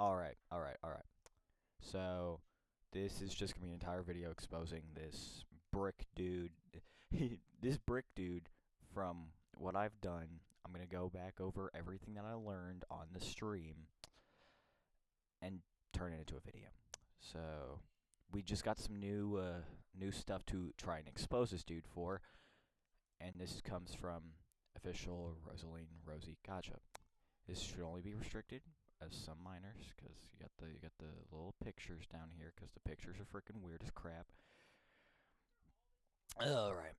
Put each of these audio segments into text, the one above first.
Alright, alright, alright. So, this is just gonna be an entire video exposing this brick dude. This brick dude, from what I've done, I'm gonna go back over everything that I learned on the stream and turn it into a video. So, we just got some new stuff to try and expose this dude for, and this comes from official Rosie Gacha. This should only be restricted as some minors, because you got the little pictures down here, because the pictures are freaking weird as crap. All right,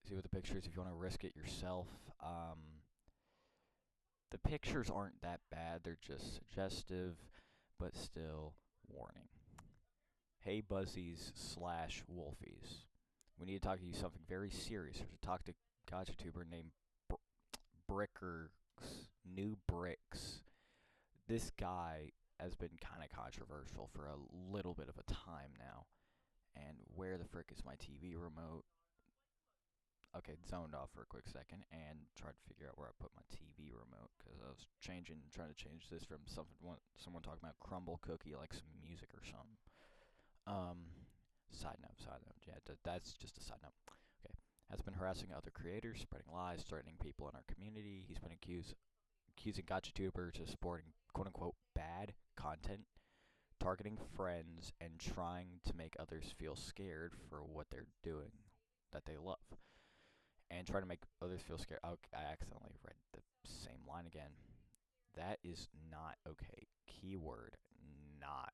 see what the pictures. If you want to risk it yourself, the pictures aren't that bad. They're just suggestive, but still warning. Hey Buzzies slash Wolfies, we need to talk to you something very serious. There's a toxic Gacha tuber named Brickerx, New Bricks. This guy has been kind of controversial for a little bit of a time now. And where the frick is my TV remote? Okay, zoned off for a quick second and tried to figure out where I put my TV remote, because I was trying to change this from someone talking about crumble cookie, like some music or something. Side note. Yeah, that's just a side note. Okay, has been harassing other creators, spreading lies, threatening people in our community. He's been accusing GachaTubers of supporting quote-unquote bad content, targeting friends, and trying to make others feel scared for what they're doing that they love. And trying to make others feel scared. I accidentally read the same line again. That is not okay. Keyword, not.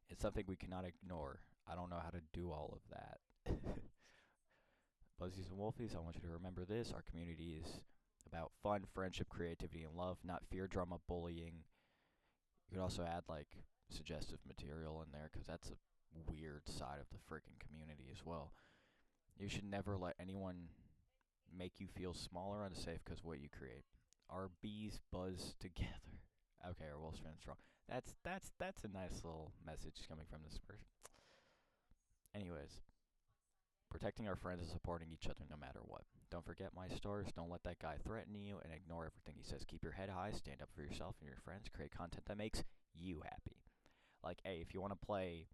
It's something we cannot ignore. I don't know how to do all of that. Buzzies and Wolfies, I want you to remember this. Our community is about fun, friendship, creativity, and love, not fear, drama, bullying. You could also add, like, suggestive material in there, because that's a weird side of the freaking community as well. You should never let anyone make you feel small or unsafe because what you create. Our bees buzz together. Okay, our wolves stand strong. That's a nice little message coming from this person. Anyways, protecting our friends and supporting each other no matter what. Don't forget my stars. Don't let that guy threaten you, and ignore everything he says. Keep your head high. Stand up for yourself and your friends. Create content that makes you happy. Like, hey, if you want to play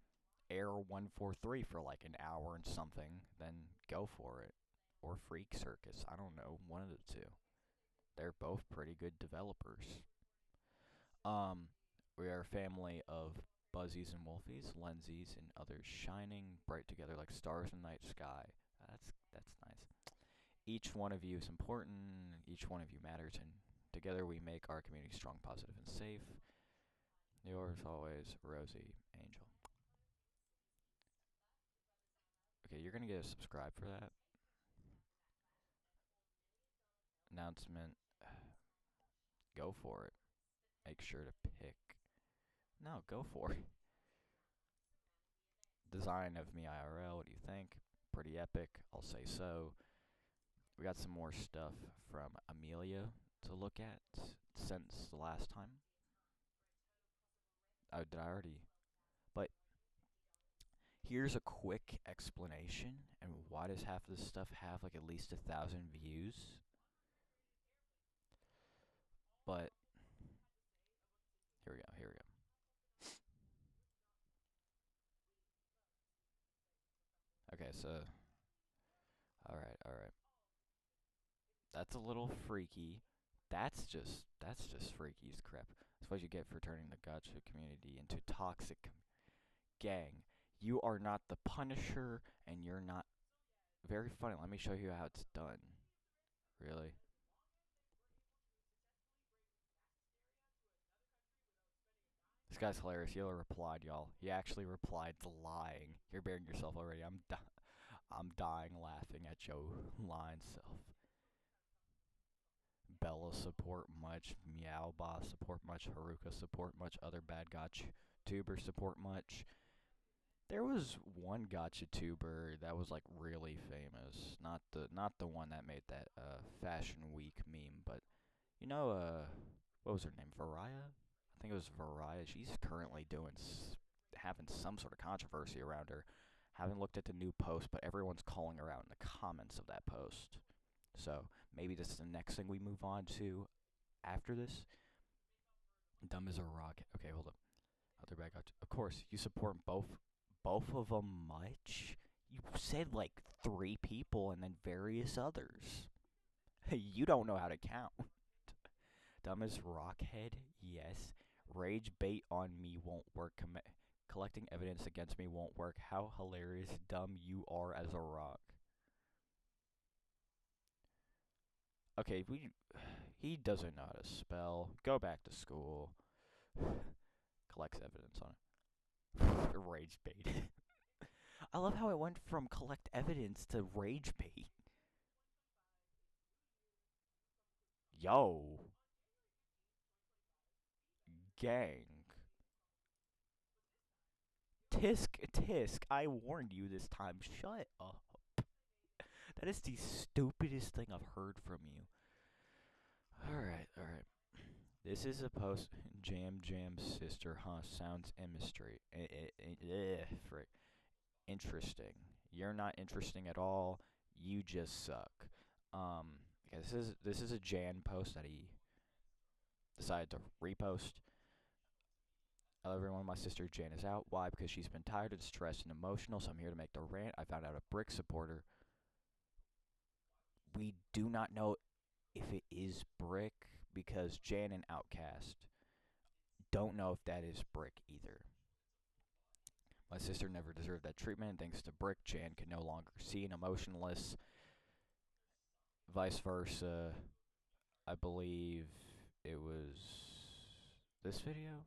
Air 143 for like an hour and something, then go for it. Or Freak Circus. I don't know. One of the two. They're both pretty good developers. We are a family of Buzzies and Wolfies, Lensies, and others shining bright together like stars in the night sky. That's nice. Each one of you is important. Each one of you matters, and together we make our community strong, positive, and safe. Yours always, Rosie Angel. Okay, you're gonna get a subscribe for that. Announcement. Go for it. Make sure to pick. No, go for it. Design of me IRL, what do you think? Pretty epic, I'll say so. We got some more stuff from Amelia to look at since the last time. Oh, did I already? But here's a quick explanation, and why does half of this stuff have like at least 1,000 views? But here we go. Okay, so alright. That's a little freaky. That's just freaky as crap. That's what you get for turning the gacha community into toxic gang. You are not the Punisher, and you're not very funny. Let me show you how it's done. Really? This guy's hilarious. He replied, y'all. He actually replied lying. You're burying yourself already. I'm dying laughing at your line self. Bella support much. Meow Boss support much. Haruka support much. Other bad gotcha tuber support much. There was one gotcha tuber that was like really famous. Not the one that made that Fashion Week meme, but you know what was her name? Virrah? I think it was Virrah. She's currently having some sort of controversy around her. Haven't looked at the new post, but everyone's calling her out in the comments of that post. So maybe this is the next thing we move on to after this. Dumb as a rock. Okay, hold up. Other bad gotcha. Of course, you support both of them much? You said like 3 people and then various others. You don't know how to count. Dumb as rockhead? Yes. Rage bait on me won't work. Collecting evidence against me won't work. How hilarious dumb you are as a rock. Okay, he doesn't know how to spell. Go back to school. Collects evidence on it. Rage bait. I love how it went from collect evidence to rage bait. Yo, gang. Tisk, I warned you this time. Shut up. That is the stupidest thing I've heard from you. Alright. This is a post. Jam sister, huh? Sounds industry. Frick. Interesting. You're not interesting at all. You just suck. Yeah, this is a Jan post that he decided to repost. Hello everyone, my sister Jan is out. Why? Because she's been tired and stressed and emotional, so I'm here to make the rant. I found out a Brick supporter. We do not know if it is Brick because Jan and Outcast don't know if that is Brick either. My sister never deserved that treatment. Thanks to Brick, Jan can no longer see and emotionless. Vice versa. I believe it was this video.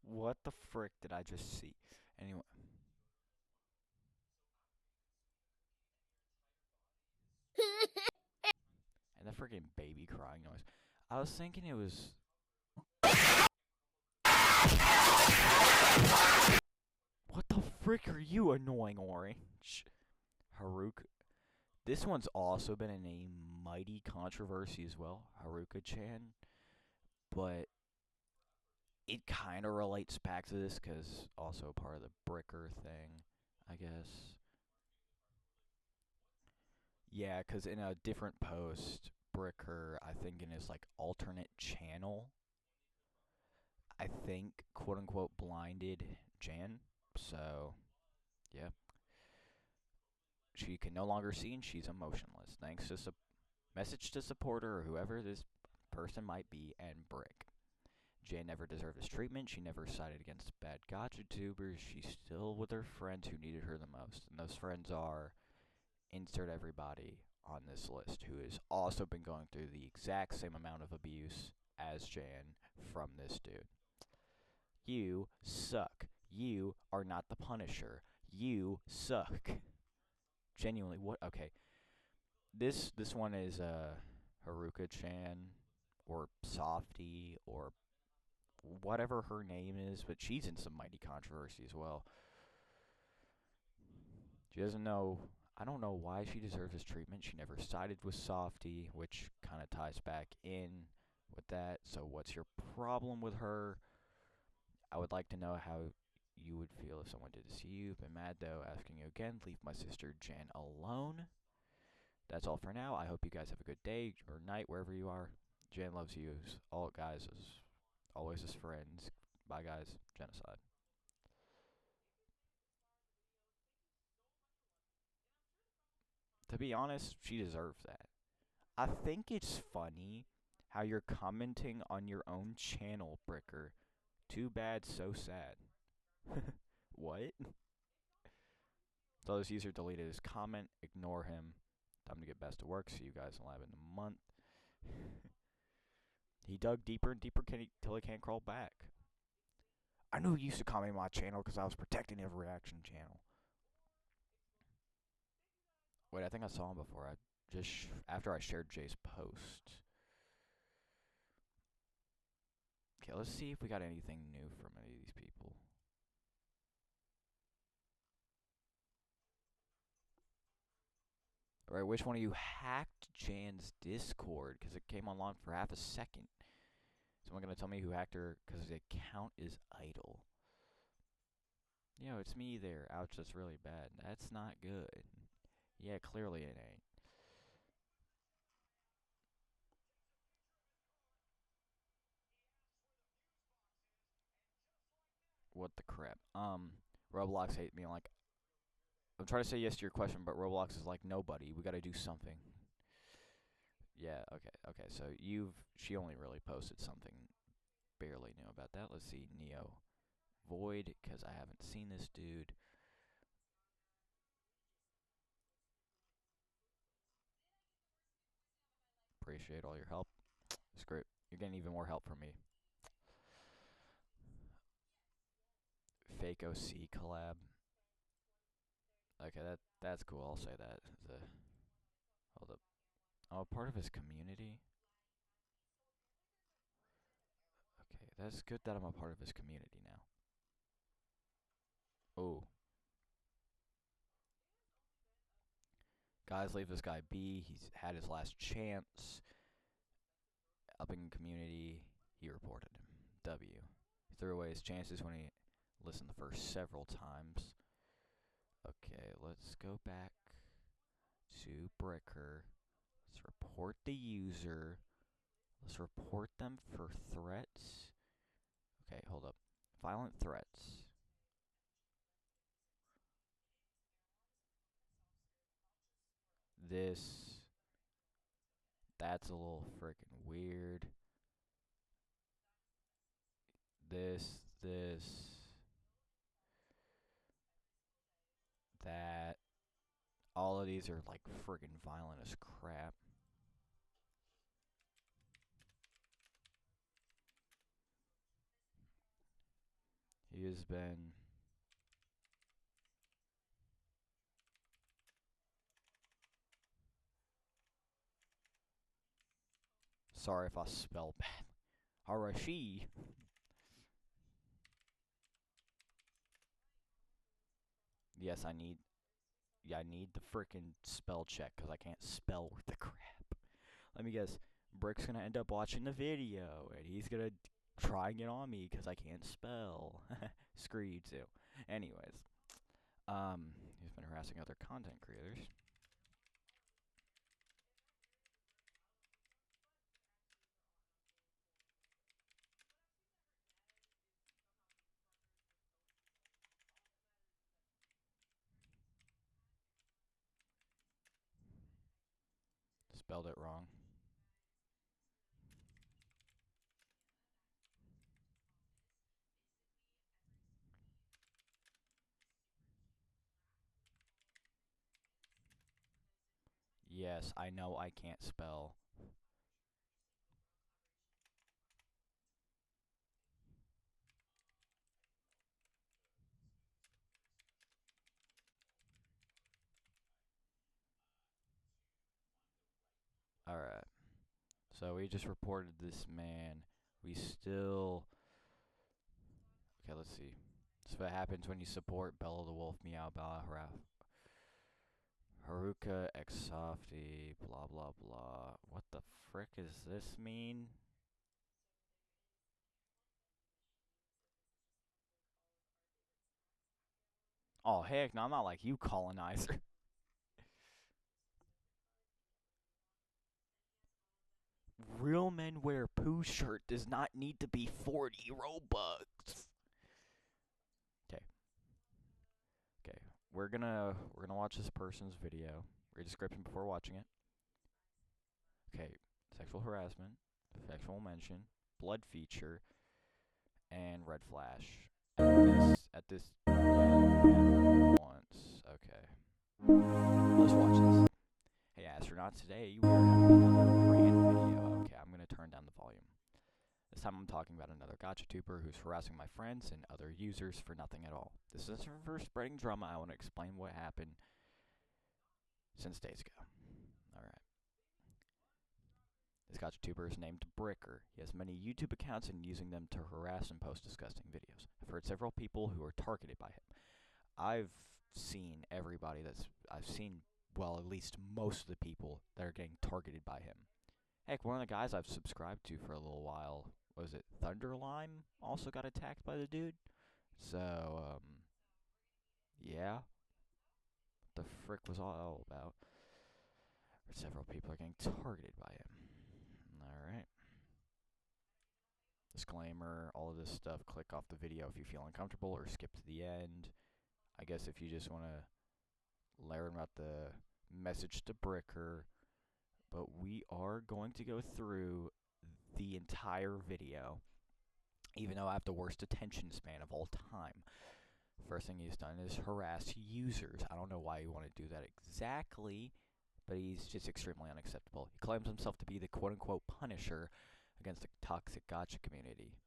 What the frick did I just see? Anyway. And the freaking baby crying noise. I was thinking it was. What the frick are you, annoying orange? Haruka. This one's also been in a mighty controversy as well, Haruka-chan. But it kind of relates back to this because also part of the Bricker thing, I guess. Yeah, because in a different post, Bricker, I think in his like alternate channel, I think quote unquote blinded Jan. So, yeah. She can no longer see and she's emotionless. Thanks to message to supporter or whoever this person might be and Brick. Jan never deserved this treatment. She never sided against bad gacha tubers. She's still with her friends who needed her the most. And those friends are insert everybody on this list who has also been going through the exact same amount of abuse as Jan from this dude. You suck. You are not the Punisher. You suck. Genuinely, what? Okay, this one is Haruka-chan or Softxie or whatever her name is, but she's in some mighty controversy as well. She doesn't know. I don't know why she deserves this treatment. She never sided with Softxie, which kind of ties back in with that. So, what's your problem with her? I would like to know how you would feel if someone did this to you. Been mad though. Asking you again. Leave my sister Jan alone. That's all for now. I hope you guys have a good day or night wherever you are. Jan loves you. All guys, as always, as friends. Bye, guys. Genocide. To be honest, she deserves that. I think it's funny how you're commenting on your own channel, Bricker. Too bad, so sad. What? So this user deleted his comment. Ignore him. Time to get best to work. See you guys live in a month. He dug deeper and deeper till he can't crawl back. I knew he used to comment on my channel because I was protecting his reaction channel. Wait, I think I saw him before. I just after I shared Jay's post. Okay, let's see if we got anything new from any of these people. Alright, which one of you hacked Jan's Discord? Because it came online for half a second. Someone gonna tell me who hacked her because the account is idle. Yo, it's me there. Ouch, that's really bad. That's not good. Yeah, clearly it ain't. What the crap? Roblox hate me. Like, I'm trying to say yes to your question, but Roblox is like nobody. We gotta do something. Yeah, okay. So she only really posted something barely new about that. Let's see, Neo Void, because I haven't seen this dude. Appreciate all your help. It's great. You're getting even more help from me. Fake OC collab. Okay, that's cool. I'll say that. Hold up. Oh, part of his community. Okay, that's good that I'm a part of his community now. Oh, guys, leave this guy be. He's had his last chance. Up in community, he reported him. W. He threw away his chances when he listened the first several times. Okay, let's go back to Bricker. Let's report the user. Let's report them for threats. Okay, hold up. Violent threats. This. That's a little freaking weird. This. That. All of these are like friggin' violent as crap. He has been. Sorry if I spell bad. Harashi. Yes, I need. Yeah, I need the freaking spell check because I can't spell worth the crap. Let me guess. Brick's gonna end up watching the video and he's gonna try and get on me because I can't spell. Screw you too. Anyways, he's been harassing other content creators. Spelled it wrong. Yes, I know I can't spell. Alright. So we just reported this man. We still. Okay, let's see. So what happens when you support Bella the Wolf, Meow Blah, Haruka X Softxie, blah blah blah. What the frick does this mean? Oh heck no, I'm not like you, colonizer. Real men wear poo shirt does not need to be 40 Robux. Okay, okay. We're gonna watch this person's video. Read description before watching it. Okay, sexual harassment, sexual mention, blood feature, and red flash. At this yeah, once. Okay. Let's watch this. Hey astronauts, today we are having another rant video. Okay, I'm gonna turn down the volume. This time I'm talking about another Gacha tuber who's harassing my friends and other users for nothing at all. This isn't for spreading drama. I want to explain what happened since days ago. Alright. This Gacha tuber is named Bricker. He has many YouTube accounts and using them to harass and post disgusting videos. I've heard several people who are targeted by him. I've seen everybody I've seen, well, at least most of the people that are getting targeted by him. Heck, one of the guys I've subscribed to for a little while, was it Thunderlime, also got attacked by the dude? So, Yeah? What the frick was all about? Several people are getting targeted by him. Alright. Disclaimer, all of this stuff, click off the video if you feel uncomfortable or skip to the end. I guess if you just want to learn about the message to Bricker, but we are going to go through the entire video, even though I have the worst attention span of all time. First thing he's done is harass users. I don't know why you want to do that exactly, but he's just extremely unacceptable. He claims himself to be the quote-unquote Punisher against the toxic gacha community.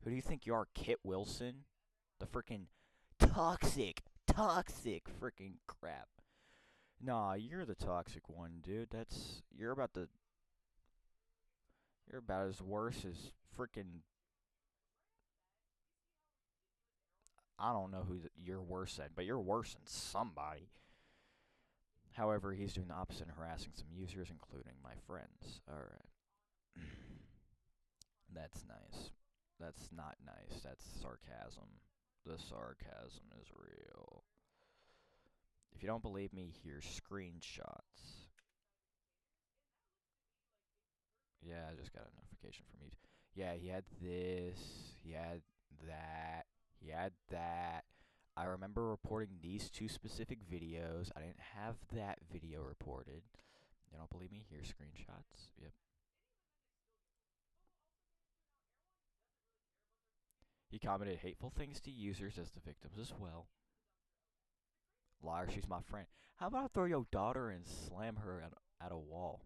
Who do you think you are, Kit Wilson? The freaking toxic freaking crap. Nah, you're the toxic one, dude. You're about as worse as freaking, I don't know who you're worse than, but you're worse than somebody. However, he's doing the opposite and harassing some users, including my friends. Alright. That's nice. That's not nice. That's sarcasm. The sarcasm is real. If you don't believe me, here's screenshots. Yeah, I just got a notification from you. Yeah, he had this, he had that, he had that. I remember reporting these two specific videos. I didn't have that video reported. You don't believe me? Here's screenshots. Yep. He commented hateful things to users as the victims as well. Liar, she's my friend. How about I throw your daughter and slam her at a wall?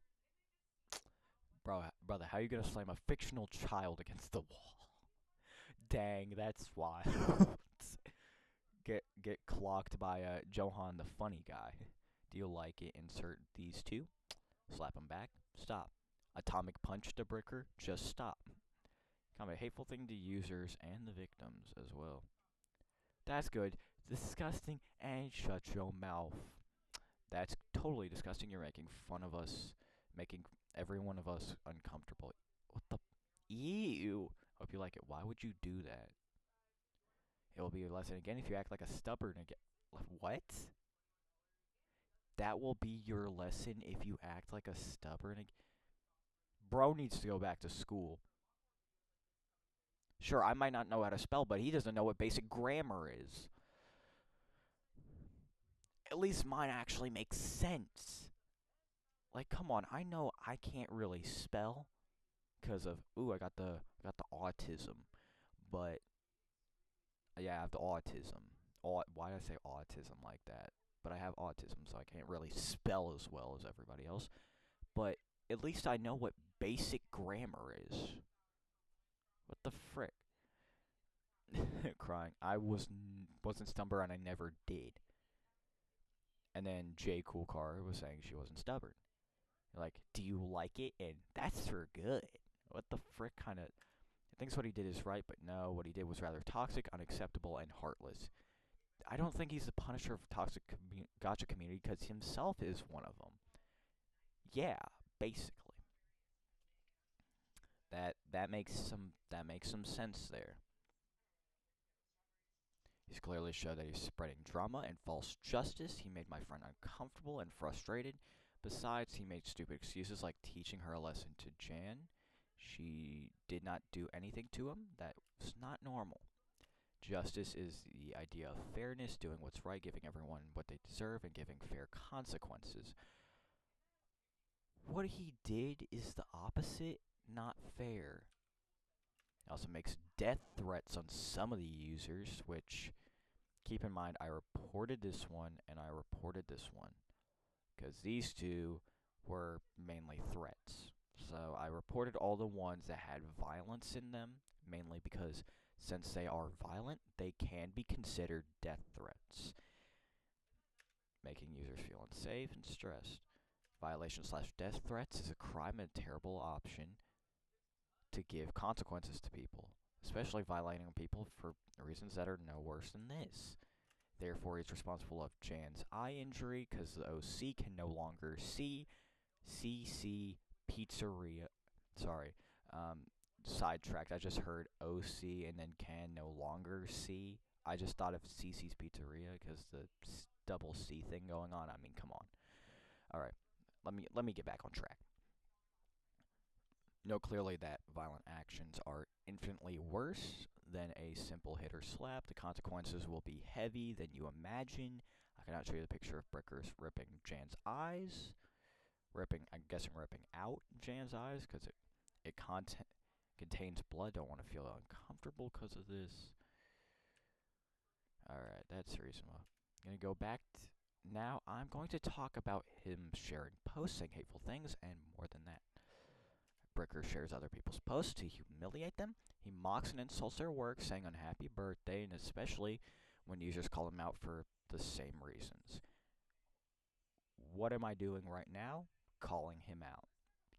Brother, how are you gonna slam a fictional child against the wall? Dang, that's wild. Get clocked by Johan the funny guy. Do you like it? Insert these two. Slap him back. Stop. Atomic punch to Bricker. Just stop. Comment hateful thing to users and the victims as well. That's good. Disgusting and shut your mouth. That's totally disgusting. You're making fun of us, making every one of us uncomfortable. What the? Ew. Hope you like it. Why would you do that? It will be your lesson again if you act like a stubborn again. What? That will be your lesson if you act like a stubborn again. Bro needs to go back to school. Sure, I might not know how to spell, but he doesn't know what basic grammar is. At least mine actually makes sense. Like, come on, I know I can't really spell because of I got the autism, but yeah, I have the autism. Why did I say autism like that? But I have autism, so I can't really spell as well as everybody else. But at least I know what basic grammar is. What the frick? Crying. I wasn't stubborn, and I never did. And then J Cool Car was saying she wasn't stubborn. Like, do you like it? And that's for good. What the frick kind of... I think what he did is right, but no, what he did was rather toxic, unacceptable, and heartless. I don't think he's the punisher of toxic gacha community because himself is one of them. Yeah, basically. That makes some sense there. He's clearly showed that he's spreading drama and false justice. He made my friend uncomfortable and frustrated. Besides, he made stupid excuses like teaching her a lesson to Jan. She did not do anything to him. That was not normal. Justice is the idea of fairness, doing what's right, giving everyone what they deserve, and giving fair consequences. What he did is the opposite, not fair. It also makes death threats on some of the users, which, keep in mind, I reported this one and I reported this one. Because these two were mainly threats. So I reported all the ones that had violence in them, mainly because since they are violent, they can be considered death threats, making users feel unsafe and stressed. Violation/death threats is a crime and a terrible option to give consequences to people, especially violating people for reasons that are no worse than this. Therefore, he's responsible of Jan's eye injury because the OC can no longer see. CC Pizzeria. Sorry. Sidetracked. I just heard OC and then can no longer see. I just thought of CC's Pizzeria because the double C thing going on. I mean, come on. All right, let me get back on track. Know clearly that violent actions are infinitely worse than a simple hit or slap. The consequences will be heavy than you imagine. I cannot show you the picture of Brickerx ripping Jan's eyes. I'm guessing ripping out Jan's eyes because it contains blood. Don't want to feel uncomfortable because of this. Alright, that's reasonable. I'm going to go back. Now I'm going to talk about him sharing posts, saying hateful things, and more than that. Brickerx shares other people's posts to humiliate them. He mocks and insults their work, saying unhappy birthday, and especially when users call him out for the same reasons. What am I doing right now? Calling him out.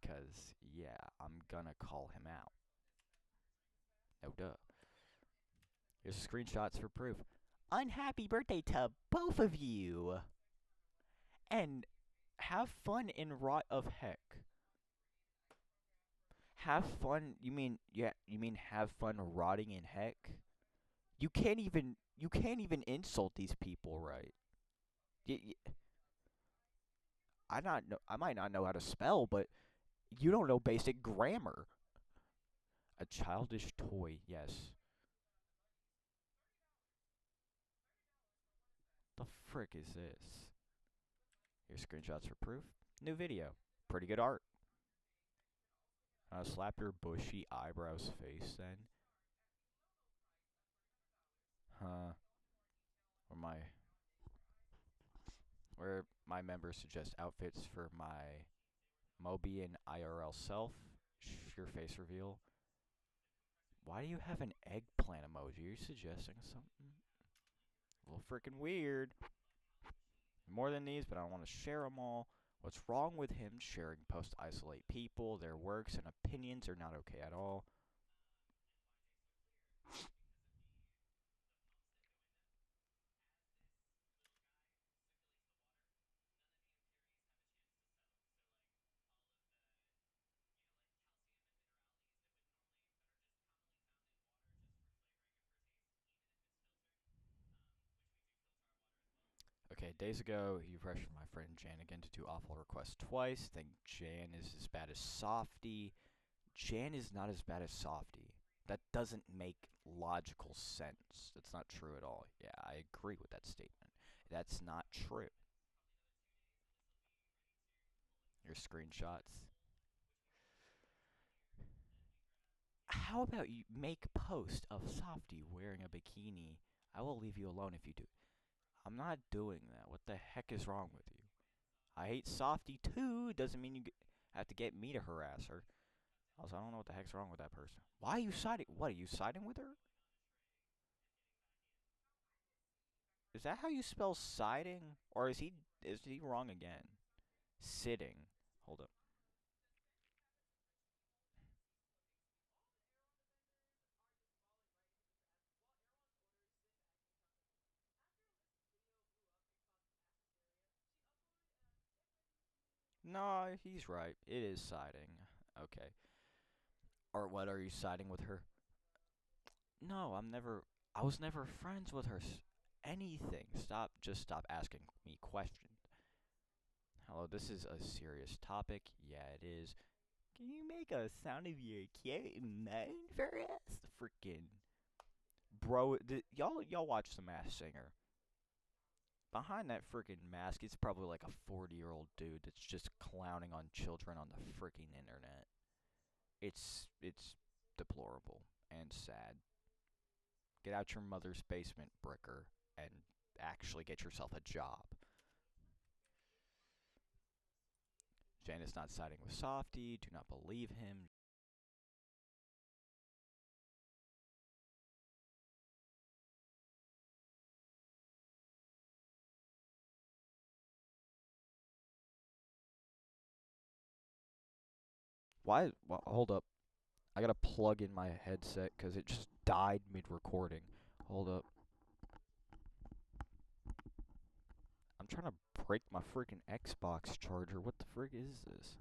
Because, yeah, I'm gonna call him out. No duh. Here's screenshots for proof. Unhappy birthday to both of you! And have fun in Rot of Heck. Have fun, you mean have fun rotting in heck? You can't even insult these people, right? I might not know how to spell, but you don't know basic grammar. A childish toy, yes. The frick is this? Here's screenshots for proof. New video. Pretty good art. Slap your bushy eyebrows face then. Huh. Where my members suggest outfits for my Moby and IRL self. Your face reveal. Why do you have an eggplant emoji? Are you suggesting something? A little freaking weird. More than these, but I don't want to share them all. What's wrong with him sharing posts to isolate people? Their works and opinions are not okay at all. Okay, days ago, he pressured my friend Jan again to do awful requests twice. Think Jan is as bad as Softxie. Jan is not as bad as Softxie. That doesn't make logical sense. That's not true at all. Yeah, I agree with that statement. That's not true. Your screenshots. How about you make post of Softxie wearing a bikini? I will leave you alone if you do. I'm not doing that. What the heck is wrong with you? I hate Softxie too. Doesn't mean you have to get me to harass her. Also, I don't know what the heck's wrong with that person. Why are you siding? What, are you siding with her? Is that how you spell siding? Or is he wrong again? Sitting. Hold up. No, he's right. It is siding. Okay. Or what, are you siding with her? No, I was never friends with her. Anything. Just stop asking me questions. Hello, this is a serious topic. Yeah, it is. Can you make a sound of your cute moan for us? Freaking bro, y'all watch The Masked Singer. Behind that freaking mask, it's probably like a 40-year-old dude that's just clowning on children on the freaking internet. It's deplorable and sad. Get out your mother's basement, Bricker, and actually get yourself a job. Janet's not siding with Softxie. Do not believe him. Why? Well, hold up. I gotta plug in my headset because it just died mid-recording. Hold up. I'm trying to break my freaking Xbox charger. What the frick is this?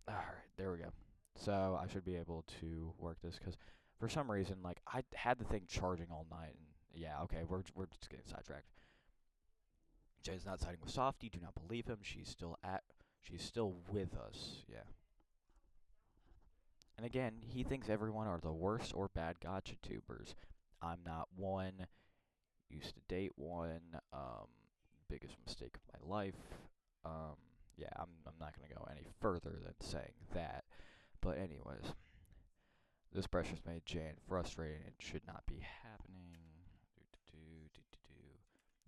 Alright, there we go. So I should be able to work this because for some reason, like I had the thing charging all night, and yeah, okay, we're just getting sidetracked. Jay's not siding with Softxie. Do not believe him. She's still with us. Yeah. And again, he thinks everyone are the worst or bad gotcha tubers. I'm not one. Used to date one. Biggest mistake of my life. Um, yeah, I'm not gonna go any further than saying that. But anyways, this pressure's made Jane frustrated. It should not be happening.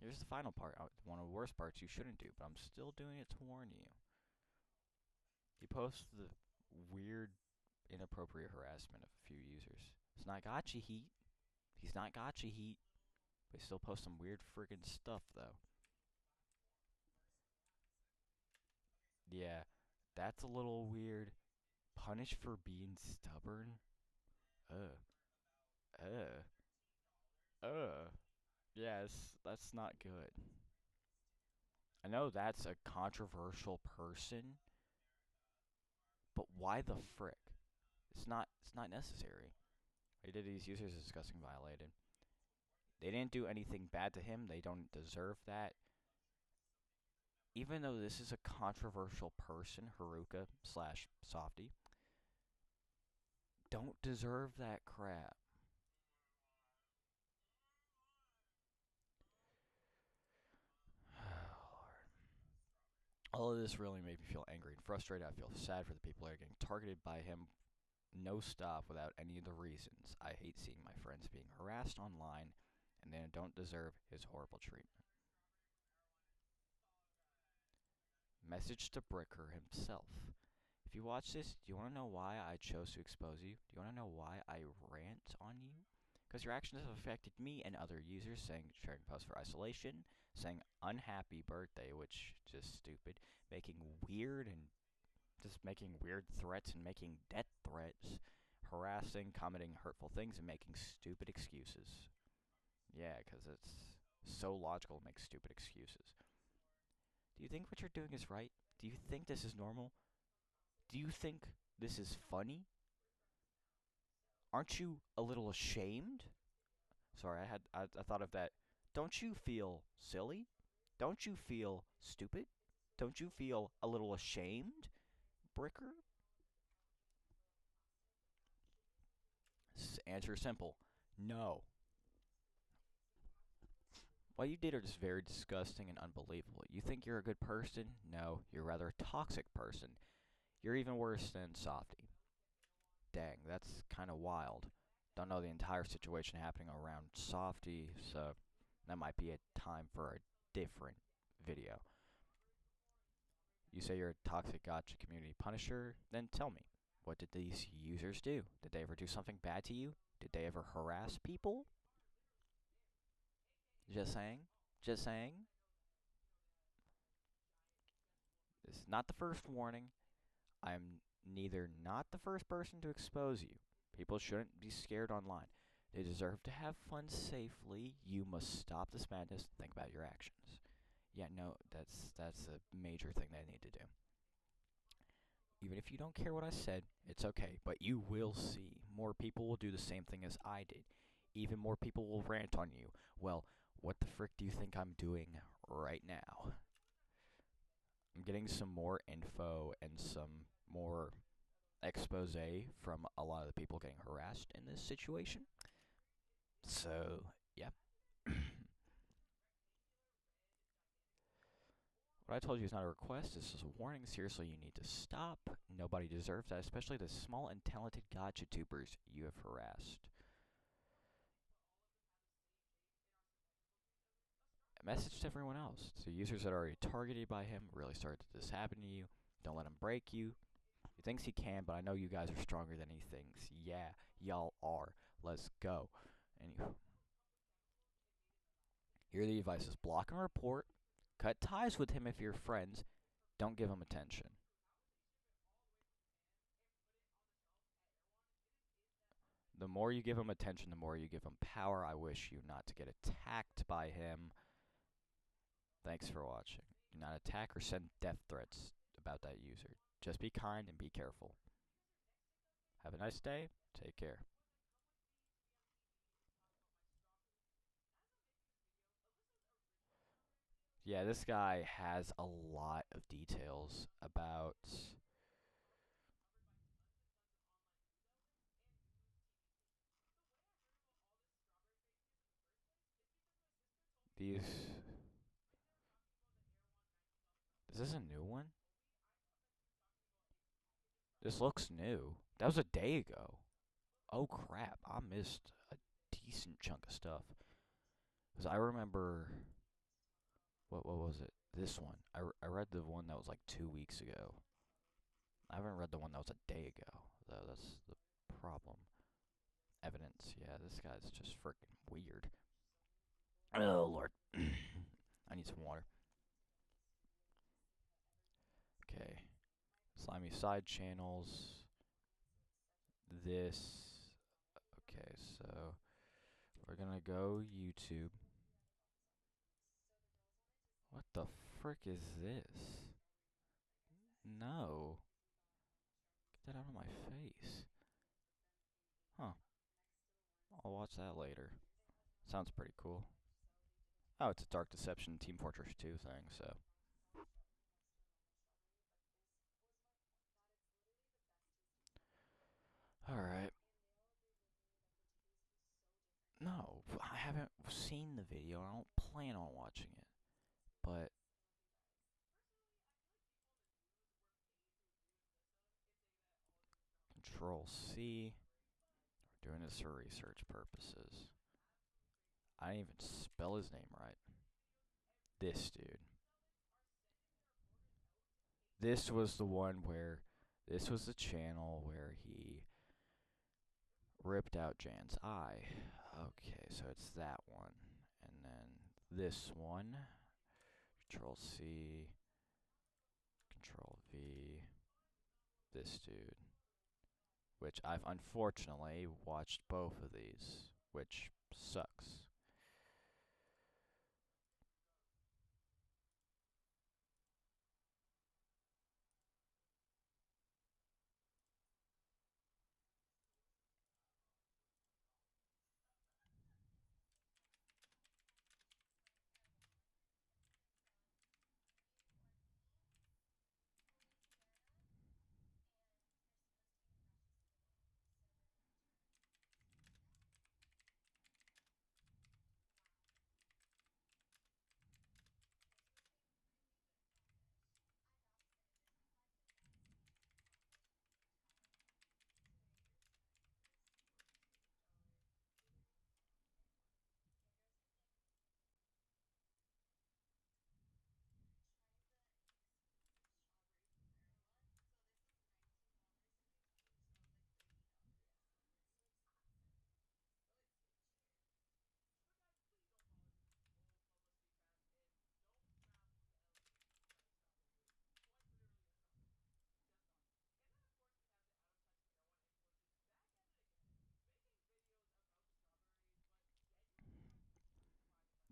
Here's the final part. One of the worst parts you shouldn't do, but I'm still doing it to warn you. He posts the weird, inappropriate harassment of a few users. It's not gotcha heat. He's not gotcha heat. They still post some weird friggin' stuff, though. Yeah, that's a little weird. Punished for being stubborn? Ugh. Ugh. Ugh. Yes, that's not good. I know that's a controversial person, but why the frick? It's not necessary. They did these users discussing violated. They didn't do anything bad to him. They don't deserve that. Even though this is a controversial person, Haruka slash Softxie, don't deserve that crap. All of this really made me feel angry and frustrated. I feel sad for the people that are getting targeted by him. No stop without any of the reasons. I hate seeing my friends being harassed online and they don't deserve his horrible treatment. Message to Bricker himself. If you watch this, do you want to know why I chose to expose you? Do you want to know why I rant on you? Because your actions have affected me and other users, sharing posts for isolation, saying unhappy birthday, which just stupid, making weird and just making weird threats and making death threats, harassing, commenting hurtful things, and making stupid excuses. Yeah, because it's so logical to make stupid excuses. Do you think what you're doing is right? Do you think this is normal? Do you think this is funny? Aren't you a little ashamed? Sorry, I thought of that. Don't you feel silly? Don't you feel stupid? Don't you feel a little ashamed, Bricker? Answer simple. No. What you did are just very disgusting and unbelievable. You think you're a good person? No, you're rather a toxic person. You're even worse than Softxie. Dang, that's kind of wild. Don't know the entire situation happening around Softxie, so that might be a time for a different video. You say you're a toxic gotcha community punisher? Then tell me, what did these users do? Did they ever do something bad to you? Did they ever harass people? Just saying. Just saying. This is not the first warning. I'm neither not the first person to expose you. People shouldn't be scared online. They deserve to have fun safely. You must stop this madness and think about your actions. Yeah, no, that's a major thing they need to do. Even if you don't care what I said, it's okay, but you will see. More people will do the same thing as I did. Even more people will rant on you. Well, what the frick do you think I'm doing right now? I'm getting some more info and some more expose from a lot of the people getting harassed in this situation. So, yeah. What I told you is not a request, this is a warning. Seriously, you need to stop. Nobody deserves that, especially the small and talented gotcha tubers you have harassed. A message to everyone else. To users that are already targeted by him, really sorry that this happened to you. Don't let him break you. He thinks he can, but I know you guys are stronger than he thinks. Yeah, y'all are. Let's go. Anywho. Here are the advices. Block and report. Cut ties with him if you're friends. Don't give him attention. The more you give him attention, the more you give him power. I wish you not to get attacked by him. Thanks for watching. Do not attack or send death threats about that user. Just be kind and be careful. Have a nice day. Take care. Yeah, this guy has a lot of details about these. Is this a new one? This looks new. That was a day ago. Oh crap, I missed a decent chunk of stuff. Because I remember. What was it? This one. I read the one that was like 2 weeks ago. I haven't read the one that was a day ago, though. That's the problem. Evidence. Yeah, this guy's just freaking weird. Oh, Lord. I need some water. Okay. Slimy side channels. This. Okay, so we're gonna go YouTube. What the frick is this? No. Get that out of my face. Huh. I'll watch that later. Sounds pretty cool. Oh, it's a Dark Deception Team Fortress 2 thing, so. Alright. No, I haven't seen the video. I don't plan on watching it. But Control C. We're doing this for research purposes. I didn't even spell his name right. This dude. This was the one where. This was the channel where he ripped out Jan's eye. Okay, so it's that one. And then this one. Control C. Control V. This dude. Which I've unfortunately watched both of these, which sucks.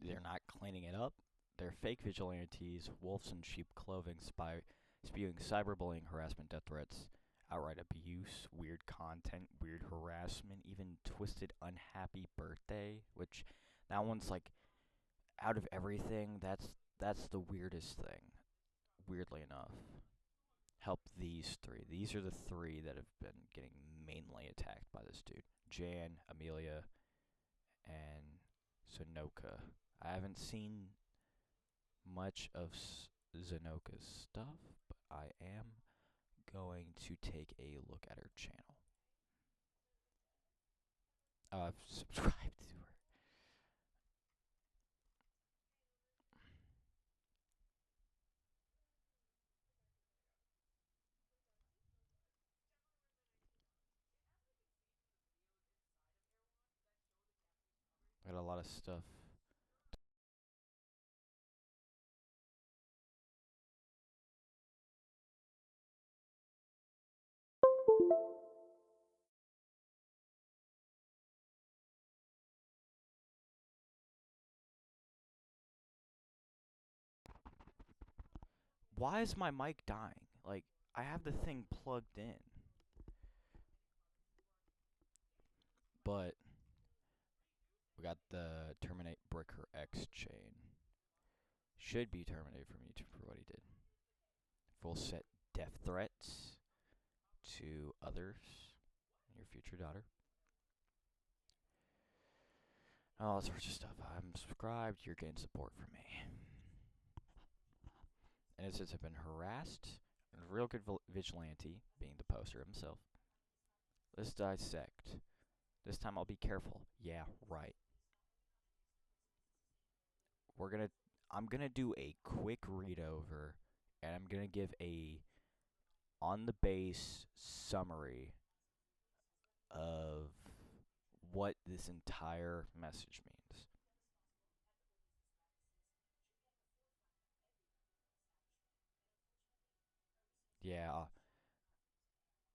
They're not cleaning it up. They're fake vigilantes, wolves in sheep clothing, spewing cyberbullying, harassment, death threats, outright abuse, weird content, weird harassment, even twisted unhappy birthday, which that one's like out of everything, that's the weirdest thing, weirdly enough. Help these three. These are the three that have been getting mainly attacked by this dude. Jan, Amelia, and Sonoka. I haven't seen much of Zanoka's stuff, but I am going to take a look at her channel. I've subscribed to her. Got a lot of stuff. Why is my mic dying? Like, I have the thing plugged in. But we got the terminate Brickerx chain. Should be terminated from YouTube for what he did. Full set death threats to others, your future daughter. All sorts of stuff. I'm subscribed. You're getting support from me. Innocents have been harassed. A real good vigilante, being the poster himself. Let's dissect. This time I'll be careful. Yeah, right. I'm gonna do a quick read over, and I'm gonna give a on the base summary of what this entire message means. Yeah,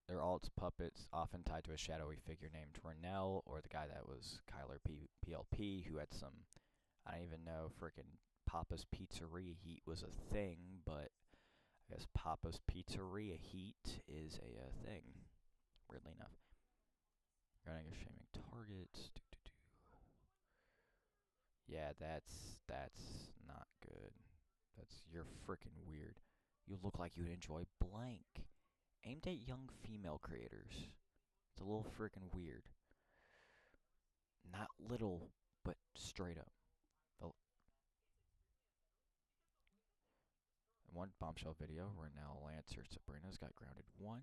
they're alts puppets, often tied to a shadowy figure named Renell, or the guy that was Kyler PLP, who had some, I don't even know, frickin' Papa's Pizzeria Heat was a thing, but I guess Papa's Pizzeria Heat is a thing, weirdly enough. Running a shaming targets. Yeah, that's not good. You're frickin' weird. You look like you'd enjoy blank. Aimed at young female creators. It's a little frickin' weird. Not little, but straight up. In one bombshell video, Renell Lancer Sabrina's got grounded 1.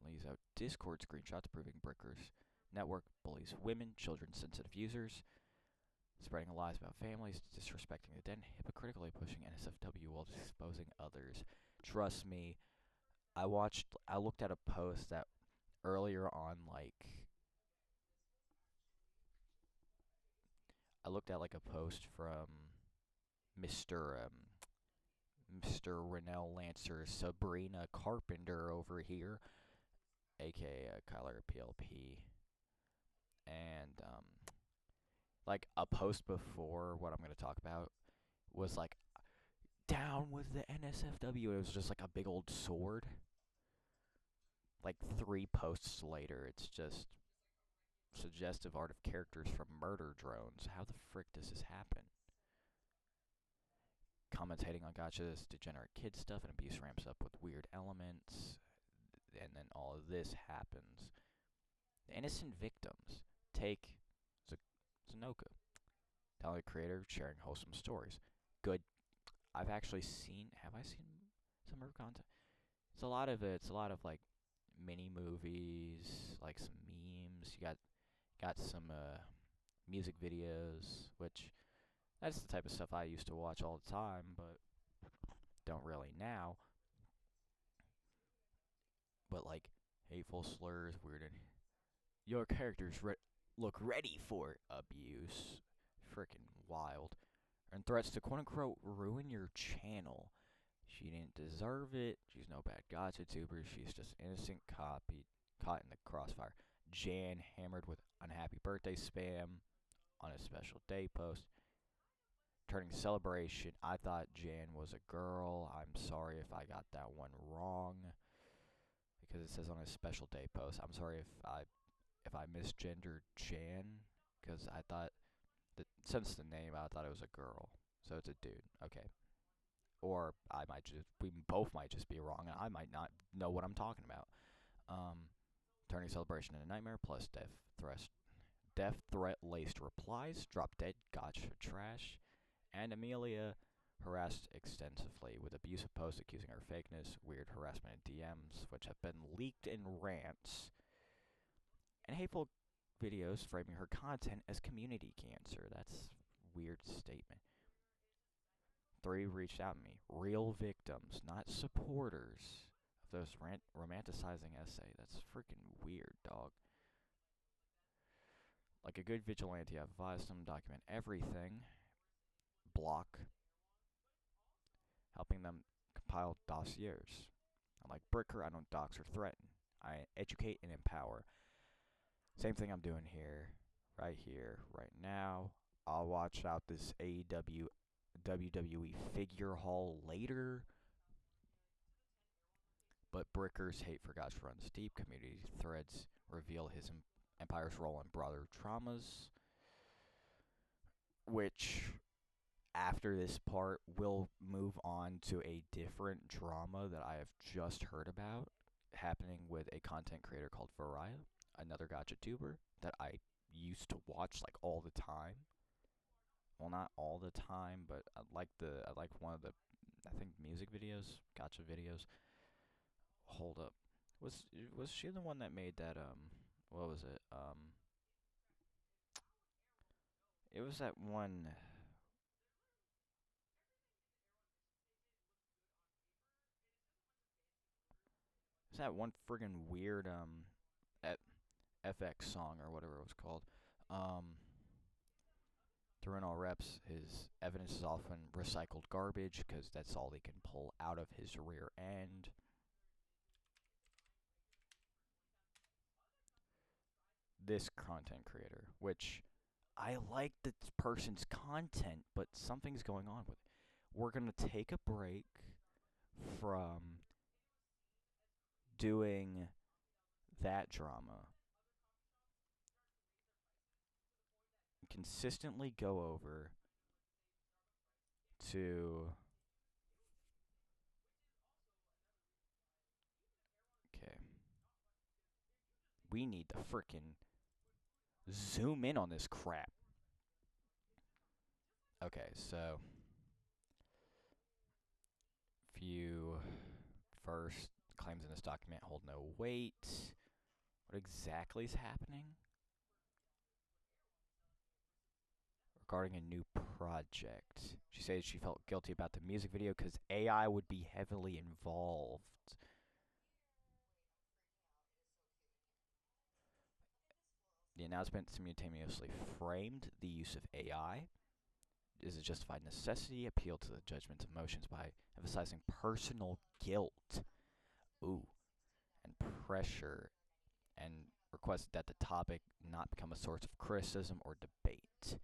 Lays out Discord screenshots proving Brickerx network bullies women, children, sensitive users, spreading lies about families, disrespecting the dead, hypocritically pushing NSFW while exposing others. Trust me, I looked at a post that earlier on, I looked at a post from Mr. Renell Lancer Sabrina Carpenter over here, aka Kyler PLP, and a post before what I'm gonna talk about was down with the NSFW. It was just a big old sword. 3 posts later, it's just suggestive art of characters from murder drones. How the frick does this happen? Commentating on Gacha's degenerate kid stuff, and abuse ramps up with weird elements, and then all of this happens. The innocent victims take Zanoka, talented creator sharing wholesome stories. Good. Have I seen some of her content? It's a lot of mini movies, some memes. You got some music videos, which that's the type of stuff I used to watch all the time, but don't really now. But hateful slurs, weird. Your characters look ready for abuse. Frickin' wild. And threats to quote unquote ruin your channel. She didn't deserve it. She's no bad gacha tuber. She's just innocent caught in the crossfire. Jan hammered with unhappy birthday spam on a special day post. Turning celebration. I thought Jan was a girl. I'm sorry if I got that one wrong, because it says on a special day post. I'm sorry if I misgendered Jan, because I thought that since the name, I thought it was a girl. So it's a dude. Okay. Or we both might just be wrong, and I might not know what I'm talking about. Turning celebration into nightmare, plus death threat laced replies, drop dead gotcha trash, and Amelia harassed extensively with abusive posts accusing her of fakeness, weird harassment in DMs, which have been leaked in rants, and hateful videos framing her content as community cancer. That's a weird statement. 3 reached out to me. Real victims, not supporters of those romanticizing essay. That's freaking weird, dog. Like a good vigilante, I've advised them document everything. Block. Helping them compile dossiers. Unlike Bricker, I don't dox or threaten. I educate and empower. Same thing I'm doing here, right now. I'll watch out this AEW WWE figure haul later. But Bricker's hate for Gacha runs deep. Community threads reveal his Empire's role in Brother Dramas, which after this part will move on to a different drama that I have just heard about happening with a content creator called Virrah, another gacha tuber that I used to watch like all the time. Well, not all the time, but I like one of the, I think, music videos, gacha videos. Hold up. Was she the one that made that what was it? It was that one. It's that one friggin' weird FX song or whatever it was called. During all reps, his evidence is often recycled garbage because that's all they can pull out of his rear end. This content creator, which I like this person's content, but something's going on with it. We're gonna take a break from doing that drama. Consistently go over to, okay, we need to frickin' zoom in on this crap. Okay, so few first claims in this document hold no weight. What exactly is happening? Regarding a new project. She says she felt guilty about the music video because AI would be heavily involved. The announcement simultaneously framed the use of AI. Is a justified necessity, appeal to the judgment's emotions by emphasizing personal guilt, ooh, and pressure, and requested that the topic not become a source of criticism or debate.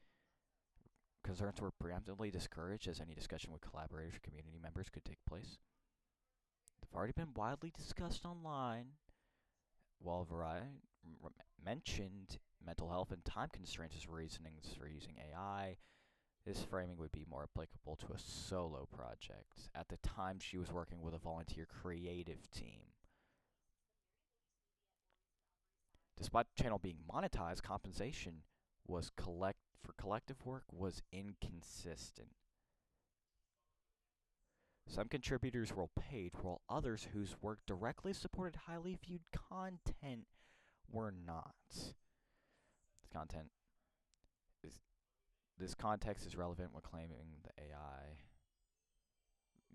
Concerns were preemptively discouraged as any discussion with collaborators or community members could take place. They've already been widely discussed online, while Virrah mentioned mental health and time constraints as reasonings for using AI. This framing would be more applicable to a solo project. At the time, she was working with a volunteer creative team. Despite the channel being monetized, compensation was for collective work was inconsistent. Some contributors were paid, while others whose work directly supported highly viewed content were not. Content is this context is relevant when claiming the AI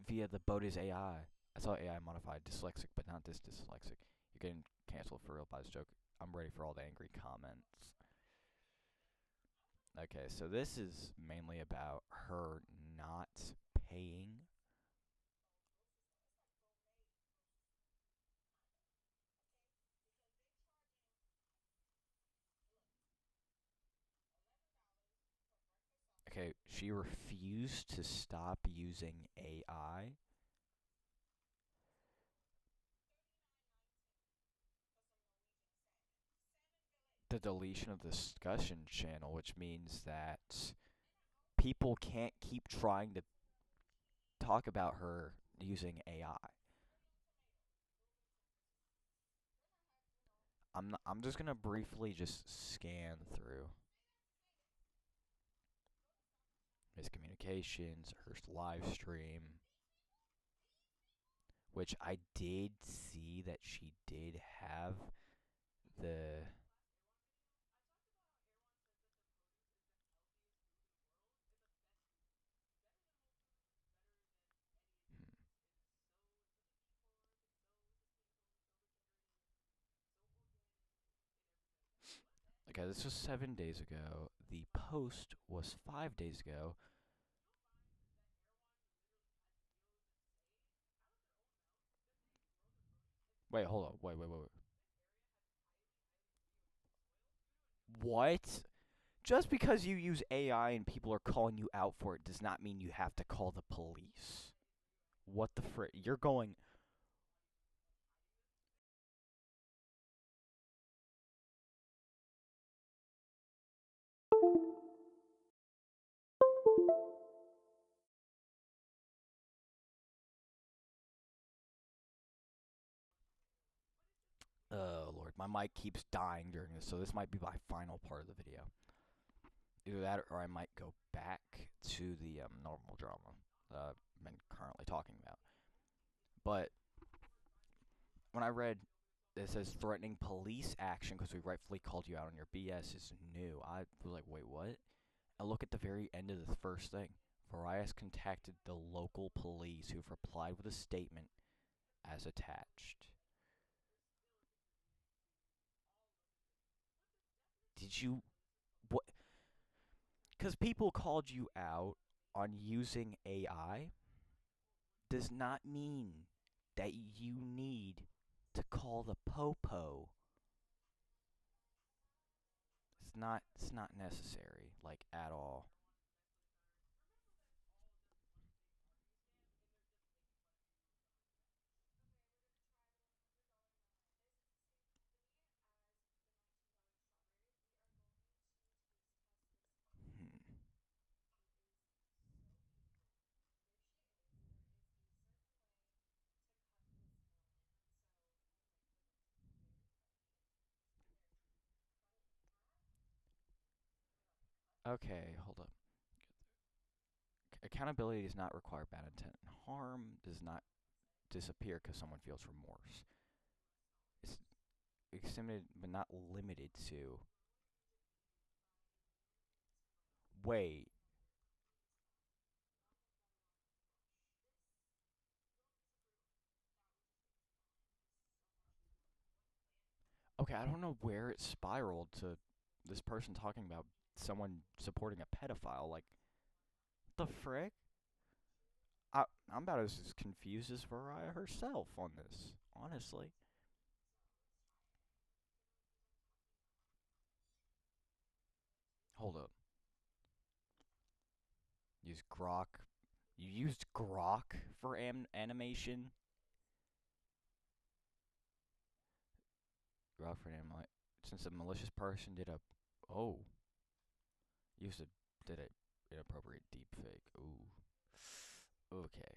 via the boat is AI. I saw AI modified dyslexic, but not this dyslexic. You're getting canceled for real by this joke. I'm ready for all the angry comments. Okay, so this is mainly about her not paying. Okay, she refused to stop using AI. The deletion of the discussion channel, which means that people can't keep trying to talk about her using AI. I'm just gonna briefly just scan through miscommunications, her live stream, which I did see that she did have the. Hmm. Okay, this was 7 days ago. The post was 5 days ago. Wait, hold on. Wait. What? Just because you use AI and people are calling you out for it does not mean you have to call the police. What the frick? You're going. Perfect. My mic keeps dying during this, so this might be my final part of the video. Either that, or I might go back to the normal drama I've been currently talking about. But when I read it says threatening police action because we rightfully called you out on your BS is new, I was like, wait, what? And look at the very end of the first thing. Virrah has contacted the local police who've replied with a statement as attached. Did you... what? Because people called you out on using AI does not mean that you need to call the popo. It's not necessary, like, at all. Hmm. Okay, hold up. Accountability does not require bad intent. Harm does not disappear because someone feels remorse. It's extended but not limited to. Wait. Okay, I don't know where it spiraled to this person talking about someone supporting a pedophile. Like, the frick? I'm about as confused as Virrah herself on this, honestly. Hold up. Use Grok. You used Grok for animation? Grok for animation. Since a malicious person did a... Oh. Used a... Did a inappropriate deepfake. Ooh. Okay.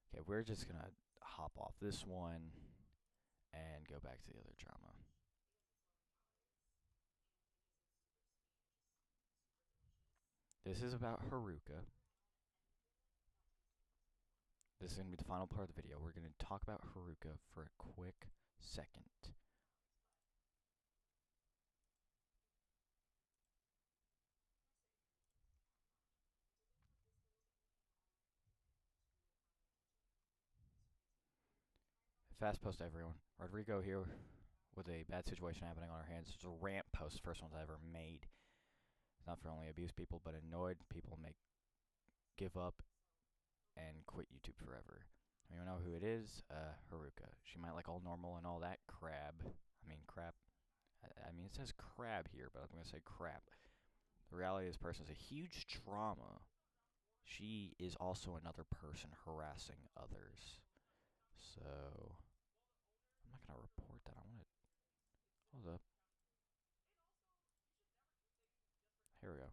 Okay, we're just gonna hop off this one and go back to the other drama. This is about Haruka. This is going to be the final part of the video. We're going to talk about Haruka for a quick second. Fast post to everyone. Rodrigo here with a bad situation happening on our hands. It's a rant post, first one I ever made. It's not for only abused people, but annoyed people may give up and quit YouTube forever. You know who it is? Haruka. She might like all normal and all that crab. I mean, crap. I mean, it says crab here, but I'm going to say crap. The reality of this person is a huge trauma. She is also another person harassing others. So, I'm not going to report that. I want to... Hold up. Here we go.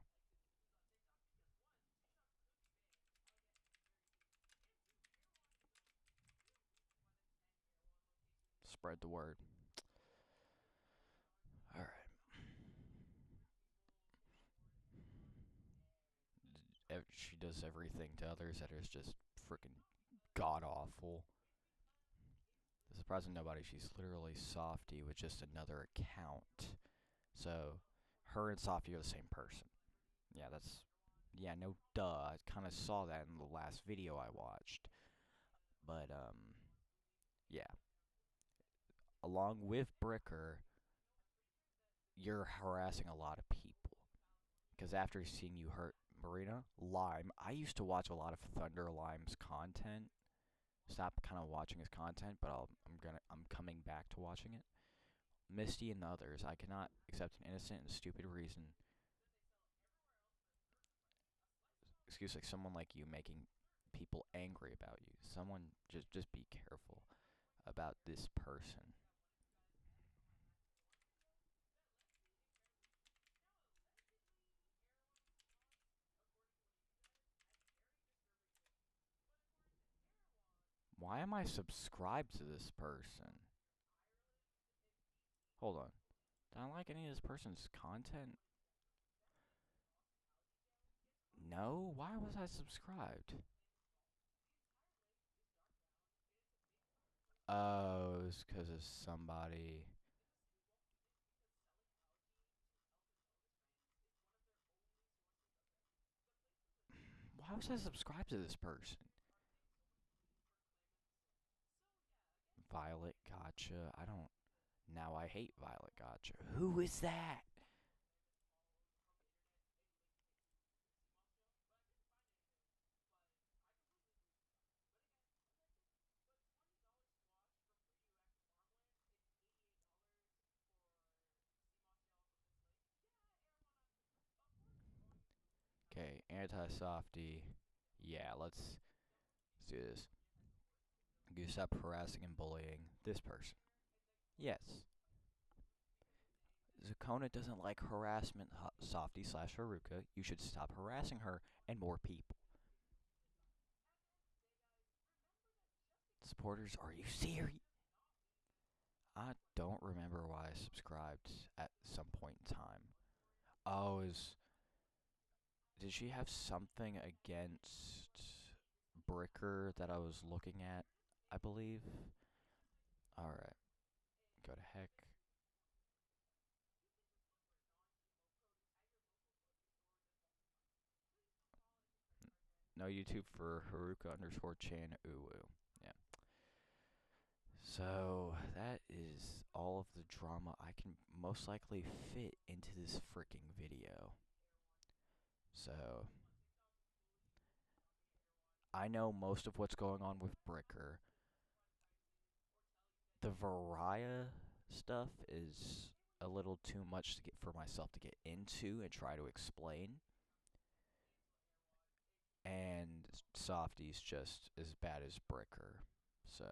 Spread the word. Alright. She does everything to others that is just freaking god awful. Surprising nobody, she's literally Softxie with just another account. So, her and Softxie are the same person. Yeah, that's... Yeah, no duh. I kind of saw that in the last video I watched. But, yeah. Along with Bricker, you're harassing a lot of people. Because after seeing you hurt Marina, Lime, I used to watch a lot of Thunder Lime's content. Stop kind of watching his content, but I'm coming back to watching it. Misty and the others, I cannot accept an innocent and stupid reason. Excuse like someone like you making people angry about you. Someone just be careful about this person. Why am I subscribed to this person? Hold on. Do I like any of this person's content? No? Why was I subscribed? Oh, it's because of somebody. Why was I subscribed to this person? Violet Gotcha. I don't. Now I hate Violet Gotcha. Who is that? Okay, anti-softy. Yeah, let's do this. You stop harassing and bullying this person. Yes. Zakona doesn't like harassment, Softy slash Haruka. You should stop harassing her and more people. Supporters, are you serious? I don't remember why I subscribed at some point in time. Oh, did she have something against Bricker that I was looking at? I believe. All right, go to heck. No YouTube for Haruka underscore Chan Uwu. Yeah. So that is all of the drama I can most likely fit into this freaking video. So I know most of what's going on with Bricker. The Virrah stuff is a little too much to get for myself to get into and try to explain. And Softie's just as bad as Bricker. So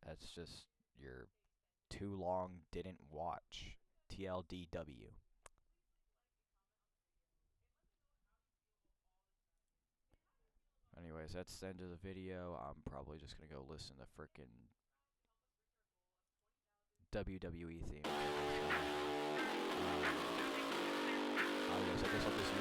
that's just your too long didn't watch. TLDW. Anyways, that's the end of the video. I'm probably just gonna go listen to frickin' WWE theme. I guess I'll just